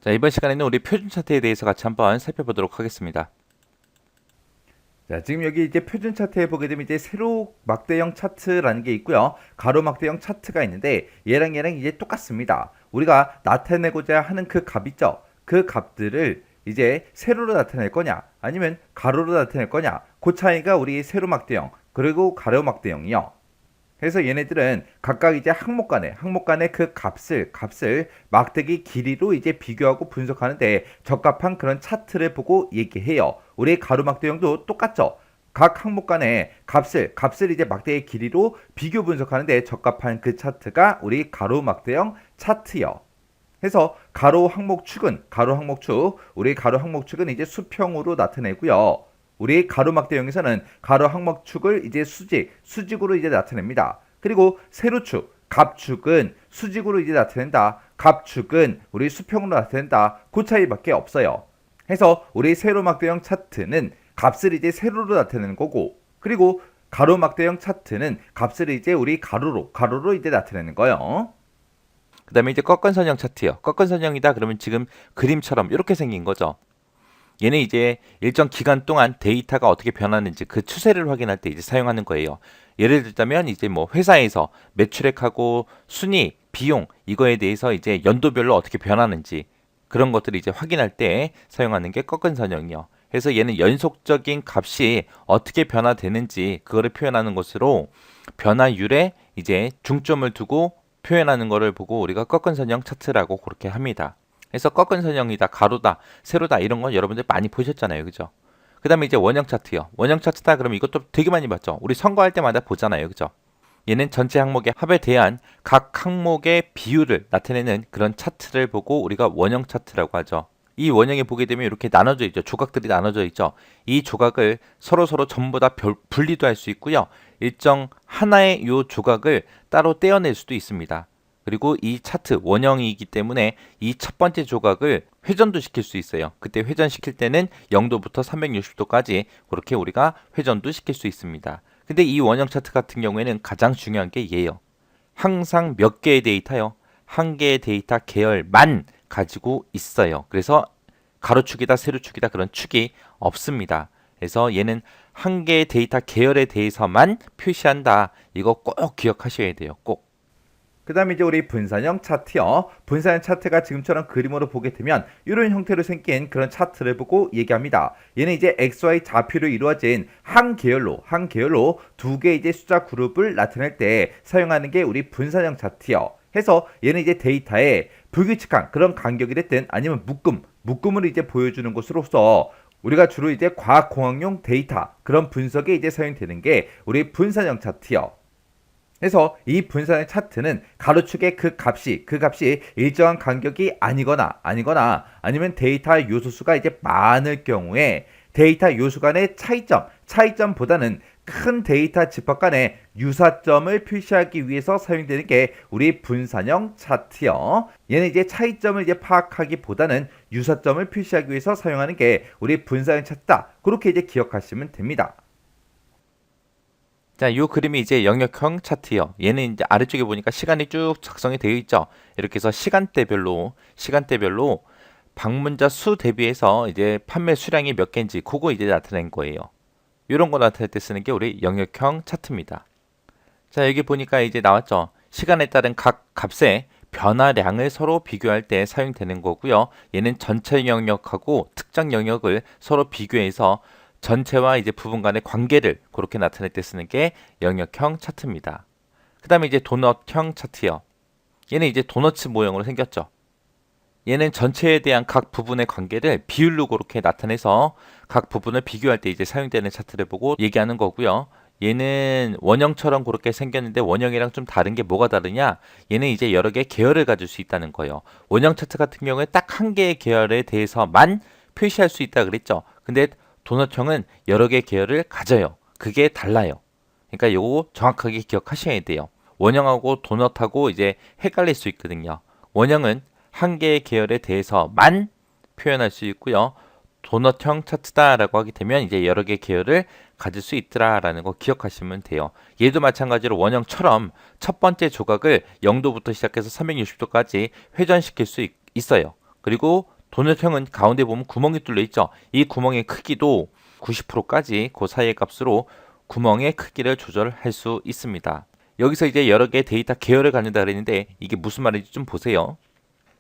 자, 이번 시간에는 우리 표준 차트에 대해서 같이 한번 살펴보도록 하겠습니다. 자, 지금 여기 이제 표준 차트에 보게 되면 이제 세로 막대형 차트라는 게 있고요. 가로 막대형 차트가 있는데 얘랑 이제 똑같습니다. 우리가 나타내고자 하는 그 값 있죠? 그 값들을 이제 세로로 나타낼 거냐 아니면 가로로 나타낼 거냐 그 차이가 우리 세로 막대형 그리고 가로 막대형이요. 그래서 얘네들은 각각 이제 항목 간의 그 값을 막대기 길이로 이제 비교하고 분석하는데 적합한 그런 차트를 보고 얘기해요. 우리 가로막대형도 똑같죠. 각 항목 간의 값을 이제 막대의 길이로 비교 분석하는데 적합한 그 차트가 우리 가로막대형 차트요. 그래서 우리 가로 항목축은 이제 수평으로 나타내고요. 우리 가로막대형에서는 가로 항목축을 이제 수직으로 이제 나타냅니다. 그리고 세로축, 갑축은 수직으로 이제 나타낸다. 갑축은 우리 수평으로 나타낸다. 그 차이밖에 없어요. 해서 우리 세로막대형 차트는 값을 이제 세로로 나타내는 거고, 그리고 가로막대형 차트는 값을 이제 우리 가로로 이제 나타내는 거예요. 그 다음에 이제 꺾은선형 차트요. 꺾은선형이다 그러면 지금 그림처럼 이렇게 생긴 거죠. 얘는 이제 일정 기간 동안 데이터가 어떻게 변하는지 그 추세를 확인할 때 이제 사용하는 거예요. 예를 들자면 이제 뭐 회사에서 매출액하고 순위, 비용 이거에 대해서 이제 연도별로 어떻게 변하는지 그런 것들을 이제 확인할 때 사용하는 게 꺾은선형이요. 그래서 얘는 연속적인 값이 어떻게 변화되는지 그거를 표현하는 것으로 변화율에 이제 중점을 두고 표현하는 것을 보고 우리가 꺾은선형 차트라고 그렇게 합니다. 그래서 꺾은선형이다, 가로다, 세로다 이런 건 여러분들 많이 보셨잖아요. 그죠? 그 다음에 이제 원형 차트요. 원형 차트다 그러면 이것도 되게 많이 봤죠. 우리 선거할 때마다 보잖아요. 그죠? 얘는 전체 항목의 합에 대한 각 항목의 비율을 나타내는 그런 차트를 보고 우리가 원형 차트라고 하죠. 이 원형에 보게 되면 이렇게 나눠져 있죠. 조각들이 나눠져 있죠. 이 조각을 서로 전부 다 분리도 할 수 있고요. 일정 하나의 이 조각을 따로 떼어낼 수도 있습니다. 그리고 이 차트 원형이기 때문에 이 첫 번째 조각을 회전도 시킬 수 있어요. 그때 회전시킬 때는 0도부터 360도까지 그렇게 우리가 회전도 시킬 수 있습니다. 근데 이 원형 차트 같은 경우에는 가장 중요한 게 얘예요. 항상 몇 개의 데이터요? 한 개의 데이터 계열만 가지고 있어요. 그래서 가로축이다, 세로축이다 그런 축이 없습니다. 그래서 얘는 한 개의 데이터 계열에 대해서만 표시한다. 이거 꼭 기억하셔야 돼요. 꼭. 그 다음에 이제 우리 분산형 차트요. 분산형 차트가 지금처럼 그림으로 보게 되면 이런 형태로 생긴 그런 차트를 보고 얘기합니다. 얘는 이제 XY 좌표로 이루어진 한 계열로 두 개의 이제 숫자 그룹을 나타낼 때 사용하는 게 우리 분산형 차트요. 해서 얘는 이제 데이터에 불규칙한 그런 간격이 됐든 아니면 묶음을 이제 보여주는 것으로서 우리가 주로 이제 과학공학용 데이터 그런 분석에 이제 사용되는 게 우리 분산형 차트요. 그래서 이 분산의 차트는 가로축의 그 값이 일정한 간격이 아니거나 아니면 데이터 요소수가 이제 많을 경우에 데이터 요소 간의 차이점보다는 큰 데이터 집합 간의 유사점을 표시하기 위해서 사용되는 게 우리 분산형 차트요. 얘는 이제 차이점을 이제 파악하기보다는 유사점을 표시하기 위해서 사용하는 게 우리 분산형 차트다. 그렇게 이제 기억하시면 됩니다. 자, 이 그림이 이제 영역형 차트요. 얘는 이제 아래쪽에 보니까 시간이 쭉 작성이 되어 있죠. 이렇게 해서 시간대별로 방문자 수 대비해서 이제 판매 수량이 몇 개인지 그거 이제 나타낸 거예요. 이런 거 나타낼 때 쓰는 게 우리 영역형 차트입니다. 자, 여기 보니까 이제 나왔죠. 시간에 따른 각 값의 변화량을 서로 비교할 때 사용되는 거고요. 얘는 전체 영역하고 특정 영역을 서로 비교해서 전체와 이제 부분 간의 관계를 그렇게 나타낼 때 쓰는 게 영역형 차트입니다. 그 다음에 이제 도넛형 차트요. 얘는 이제 도너츠 모형으로 생겼죠. 얘는 전체에 대한 각 부분의 관계를 비율로 그렇게 나타내서 각 부분을 비교할 때 이제 사용되는 차트를 보고 얘기하는 거고요. 얘는 원형처럼 그렇게 생겼는데 원형이랑 좀 다른 게 뭐가 다르냐? 얘는 이제 여러 개의 계열을 가질 수 있다는 거예요. 원형 차트 같은 경우에 딱 한 개의 계열에 대해서만 표시할 수 있다 그랬죠. 근데 도넛형은 여러 개의 계열을 가져요. 그게 달라요. 그러니까 요거 정확하게 기억하셔야 돼요. 원형하고 도넛하고 이제 헷갈릴 수 있거든요. 원형은 한 개의 계열에 대해서만 표현할 수 있고요. 도넛형 차트다라고 하게 되면 이제 여러 개의 계열을 가질 수 있더라라는 거 기억하시면 돼요. 얘도 마찬가지로 원형처럼 첫 번째 조각을 0도부터 시작해서 360도까지 회전시킬 수 있어요. 그리고 도넛형은 가운데 보면 구멍이 뚫려 있죠. 이 구멍의 크기도 90%까지 그 사이의 값으로 구멍의 크기를 조절할 수 있습니다. 여기서 이제 여러 개의 데이터 계열을 갖는다 그랬는데 이게 무슨 말인지 좀 보세요.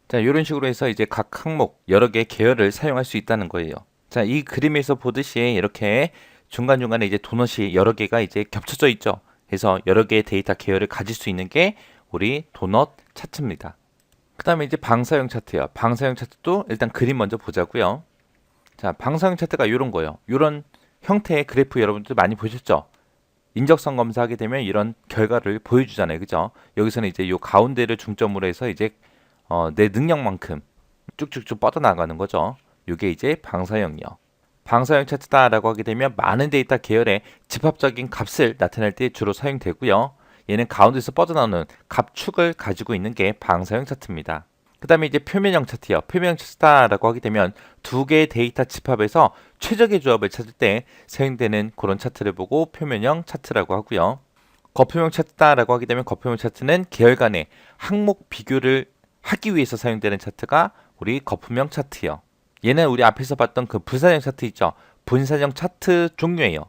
자, 이런 식으로 해서 이제 각 항목 여러 개의 계열을 사용할 수 있다는 거예요. 자, 이 그림에서 보듯이 이렇게 중간중간에 이제 도넛이 여러 개가 이제 겹쳐져 있죠. 그래서 여러 개의 데이터 계열을 가질 수 있는 게 우리 도넛 차트입니다. 그 다음에 이제 방사형 차트요. 방사형 차트도 일단 그림 먼저 보자고요. 자, 방사형 차트가 이런 거예요. 이런 형태의 그래프 여러분들 많이 보셨죠? 인적성 검사하게 되면 이런 결과를 보여주잖아요. 그죠? 여기서는 이제 요 가운데를 중점으로 해서 이제 내 능력만큼 쭉쭉쭉 뻗어나가는 거죠. 이게 이제 방사형이요. 방사형 차트다라고 하게 되면 많은 데이터 계열의 집합적인 값을 나타낼 때 주로 사용되고요. 얘는 가운데서 뻗어나오는 값축을 가지고 있는 게 방사형 차트입니다. 그 다음에 이제 표면형 차트요. 표면형 차트다라고 하게 되면 두 개의 데이터 집합에서 최적의 조합을 찾을 때 사용되는 그런 차트를 보고 표면형 차트라고 하고요. 거표형 차트다라고 하게 되면 거표형 차트는 계열 간의 항목 비교를 하기 위해서 사용되는 차트가 우리 거품형 차트요. 얘는 우리 앞에서 봤던 그 분산형 차트 있죠. 분산형 차트 종류예요.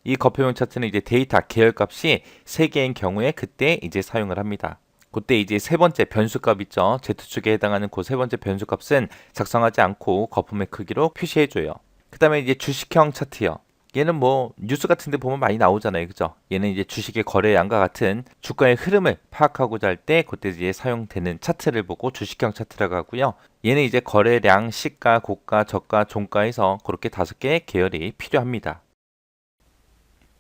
이 거표형 차트는 이제 데이터 계열 값이 3개인 경우에 그때 이제 사용을 합니다. 그때 이제 세 번째 변수값 있죠. Z축에 해당하는 그 세 번째 변수값은 작성하지 않고 거품의 크기로 표시해줘요. 그 다음에 이제 주식형 차트요. 얘는 뭐 뉴스 같은 데 보면 많이 나오잖아요. 그죠? 얘는 이제 주식의 거래량과 같은 주가의 흐름을 파악하고자 할 때 그때 이제 사용되는 차트를 보고 주식형 차트라고 하고요. 얘는 이제 거래량, 시가, 고가, 저가, 종가에서 그렇게 5개의 계열이 필요합니다.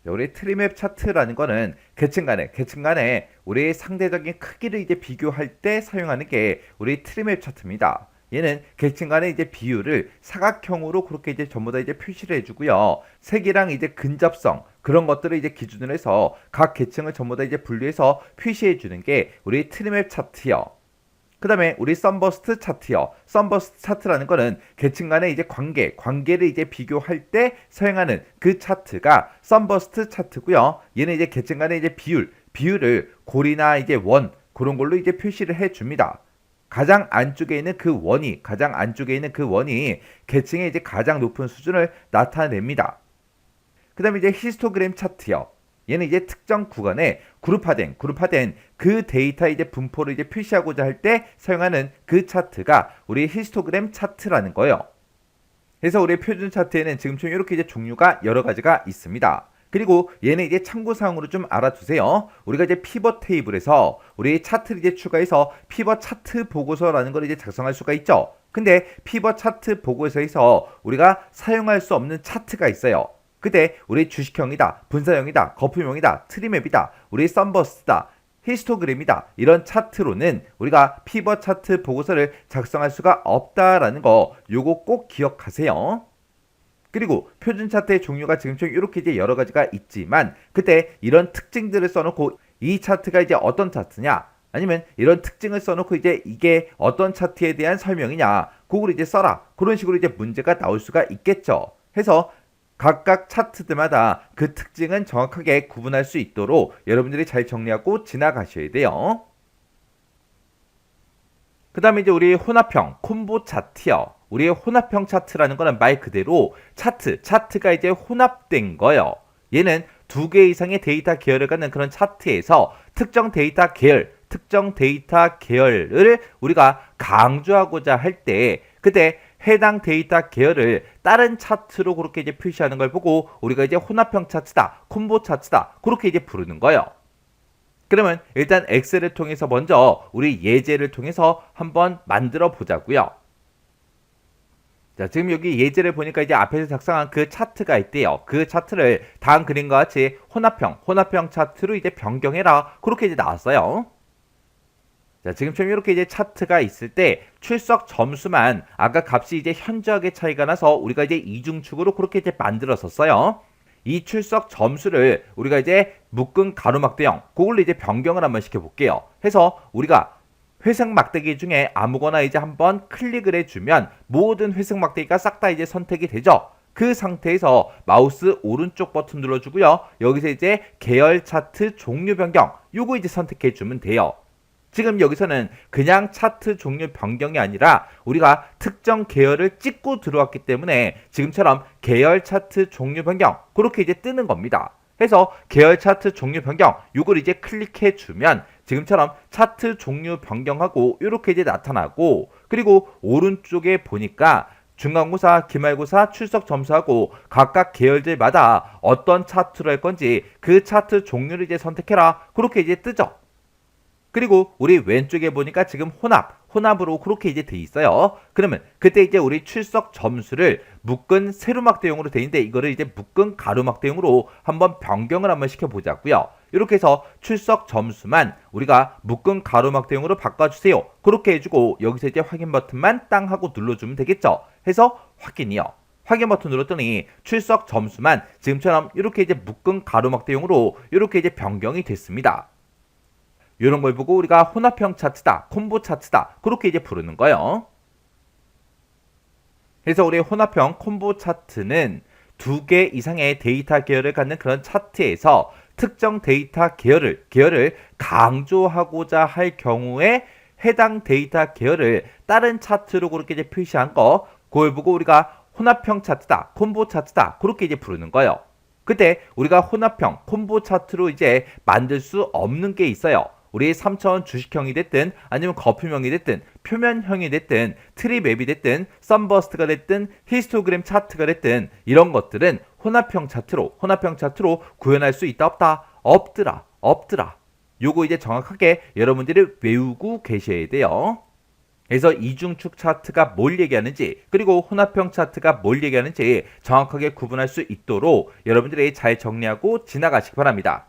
우리 트리맵 차트라는 거는 계층 간에 우리 상대적인 크기를 이제 비교할 때 사용하는 게 우리 트리맵 차트입니다. 얘는 계층 간의 이제 비율을 사각형으로 그렇게 이제 전부 다 이제 표시를 해주고요. 색이랑 이제 근접성 그런 것들을 이제 기준으로 해서 각 계층을 전부 다 이제 분류해서 표시해 주는 게 우리 트리맵 차트요. 그 다음에 우리 썬버스트 차트요. 썬버스트 차트라는 거는 계층 간의 이제 관계를 이제 비교할 때 사용하는 그 차트가 썬버스트 차트고요. 얘는 이제 계층 간의 이제 비율을 골이나 이제 원 그런 걸로 이제 표시를 해 줍니다. 가장 안쪽에 있는 그 원이 계층의 이제 가장 높은 수준을 나타냅니다. 그 다음에 이제 히스토그램 차트요. 얘는 이제 특정 구간에 그룹화된 그 데이터의 이제 분포를 이제 표시하고자 할 때 사용하는 그 차트가 우리 히스토그램 차트라는 거예요. 그래서 우리 표준 차트에는 지금처럼 이렇게 이제 종류가 여러 가지가 있습니다. 그리고 얘는 이제 참고사항으로 좀 알아두세요. 우리가 이제 피벗 테이블에서 우리 차트를 이제 추가해서 피벗 차트 보고서라는 걸 이제 작성할 수가 있죠. 근데 피벗 차트 보고서에서 우리가 사용할 수 없는 차트가 있어요. 그때 우리 주식형이다, 분사형이다, 거품형이다, 트리맵이다, 우리 썬버스트다, 히스토그램이다 이런 차트로는 우리가 피벗 차트 보고서를 작성할 수가 없다라는 거 요거 꼭 기억하세요. 그리고 표준 차트의 종류가 지금처럼 이렇게 이제 여러 가지가 있지만 그때 이런 특징들을 써놓고 이 차트가 이제 어떤 차트냐 아니면 이런 특징을 써놓고 이제 이게 어떤 차트에 대한 설명이냐 그걸 이제 써라 그런 식으로 이제 문제가 나올 수가 있겠죠. 해서 각각 차트들마다 그 특징은 정확하게 구분할 수 있도록 여러분들이 잘 정리하고 지나가셔야 돼요. 그 다음에 이제 우리 혼합형 콤보 차트요. 우리의 혼합형 차트라는 거는 말 그대로 차트가 이제 혼합된 거예요. 얘는 2개 이상의 데이터 계열을 갖는 그런 차트에서 특정 데이터 계열을 우리가 강조하고자 할 때 그때 해당 데이터 계열을 다른 차트로 그렇게 이제 표시하는 걸 보고 우리가 이제 혼합형 차트다, 콤보 차트다 그렇게 이제 부르는 거예요. 그러면 일단 엑셀을 통해서 먼저 우리 예제를 통해서 한번 만들어 보자고요. 자, 지금 여기 예제를 보니까 이제 앞에서 작성한 그 차트가 있대요. 그 차트를 다음 그림과 같이 혼합형 차트로 이제 변경해라 그렇게 이제 나왔어요. 자, 지금처럼 이렇게 이제 차트가 있을 때 출석 점수만 아까 값이 이제 현저하게 차이가 나서 우리가 이제 이중축으로 그렇게 이제 만들었었어요. 이 출석 점수를 우리가 이제 묶은 가로막대형 그걸로 이제 변경을 한번 시켜볼게요. 해서 우리가 회색 막대기 중에 아무거나 이제 한번 클릭을 해주면 모든 회색 막대기가 싹 다 이제 선택이 되죠. 그 상태에서 마우스 오른쪽 버튼 눌러주고요. 여기서 이제 계열 차트 종류 변경 요거 이제 선택해주면 돼요. 지금 여기서는 그냥 차트 종류 변경이 아니라 우리가 특정 계열을 찍고 들어왔기 때문에 지금처럼 계열 차트 종류 변경 그렇게 이제 뜨는 겁니다. 해서 계열 차트 종류 변경 이걸 이제 클릭해 주면 지금처럼 차트 종류 변경하고 이렇게 이제 나타나고, 그리고 오른쪽에 보니까 중간고사, 기말고사, 출석 점수하고 각각 계열들마다 어떤 차트로 할 건지 그 차트 종류를 이제 선택해라 그렇게 이제 뜨죠. 그리고 우리 왼쪽에 보니까 지금 혼합으로 그렇게 이제 돼 있어요. 그러면 그때 이제 우리 출석 점수를 묶은 세로막 대용으로 돼 있는데 이거를 이제 묶은 가로막 대용으로 한번 변경을 한번 시켜보자고요. 이렇게 해서 출석 점수만 우리가 묶은 가로막 대용으로 바꿔주세요. 그렇게 해주고 여기서 이제 확인 버튼만 땅 하고 눌러주면 되겠죠. 해서 확인이요. 확인 버튼 눌렀더니 출석 점수만 지금처럼 이렇게 이제 묶은 가로막 대용으로 이렇게 이제 변경이 됐습니다. 이런 걸 보고 우리가 혼합형 차트다, 콤보 차트다 그렇게 이제 부르는 거예요. 그래서 우리 혼합형 콤보 차트는 2개 이상의 데이터 계열을 갖는 그런 차트에서 특정 데이터 계열을 강조하고자 할 경우에 해당 데이터 계열을 다른 차트로 그렇게 이제 표시한 거, 그걸 보고 우리가 혼합형 차트다, 콤보 차트다 그렇게 이제 부르는 거예요. 그때 우리가 혼합형 콤보 차트로 이제 만들 수 없는 게 있어요. 우리 3차원 주식형이 됐든 아니면 거품형이 됐든 표면형이 됐든 트리맵이 됐든 썬버스트가 됐든 히스토그램 차트가 됐든 이런 것들은 혼합형 차트로 구현할 수 있다 없다? 없더라. 요거 이제 정확하게 여러분들이 외우고 계셔야 돼요. 그래서 이중축 차트가 뭘 얘기하는지 그리고 혼합형 차트가 뭘 얘기하는지 정확하게 구분할 수 있도록 여러분들이 잘 정리하고 지나가시기 바랍니다.